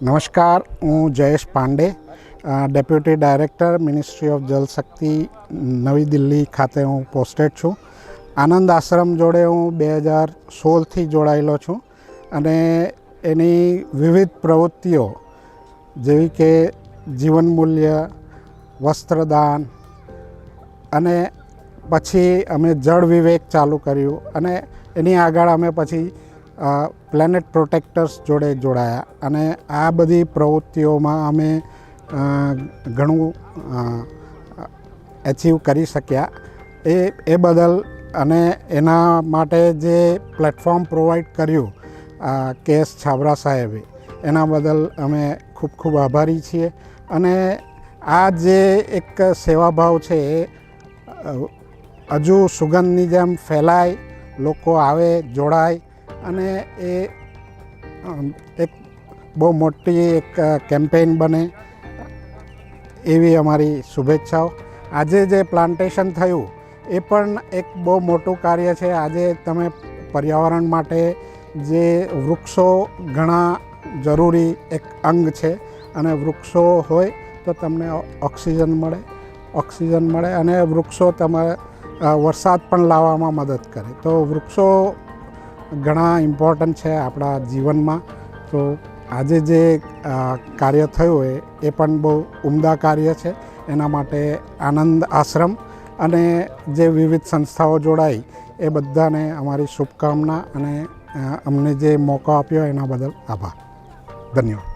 નમસ્કાર, હું Jayesh Pandey, deputy director ministry of Jal Shakti નવી દિલ્હી ખાતે હું પોસ્ટેડ છું. આનંદ આશ્રમ જોડે હું 2016થી જોડાયેલો છું અને એની વિવિધ પ્રવૃત્તિઓ જેવી કે જીવન મૂલ્ય, વસ્ત્રદાન અને પછી અમે જળ વિવેક ચાલુ કર્યું અને એની આગળ અમે પછી પ્લેનેટ પ્રોટેક્ટર્સ જોડે જોડાયા અને આ બધી પ્રવૃત્તિઓમાં અમે ઘણું એચીવ કરી શક્યા. એ બદલ અને એના માટે જે પ્લેટફોર્મ પ્રોવાઈડ કર્યું કે.એસ. છાબરા સાહેબે, એના બદલ અમે ખૂબ ખૂબ આભારી છીએ. અને આ જે એક સેવાભાવ છે એ હજુ સુગંધની જેમ ફેલાય, લોકો આવે, જોડાય અને એ એક બહુ મોટી એક કેમ્પેઇન બને એવી અમારી શુભેચ્છાઓ. આજે જે પ્લાન્ટેશન થયું એ પણ એક બહુ મોટું કાર્ય છે. આજે તમે પર્યાવરણ માટે જે વૃક્ષો ઘણા જરૂરી એક અંગ છે અને વૃક્ષો હોય તો તમને ઓક્સિજન મળે અને વૃક્ષો તમારે વરસાદ પણ લાવવામાં મદદ કરે. તો વૃક્ષો ઘણા ઇમ્પોર્ટન્ટ છે આપણા જીવનમાં. તો આજે જે કાર્ય થયું એ પણ બહુ ઉમદા કાર્ય છે. એના માટે આનંદ આશ્રમ અને જે વિવિધ સંસ્થાઓ જોડાઈ એ બધાને અમારી શુભકામના અને અમને જે મોકો આપ્યો એના બદલ આભાર. ધન્યવાદ.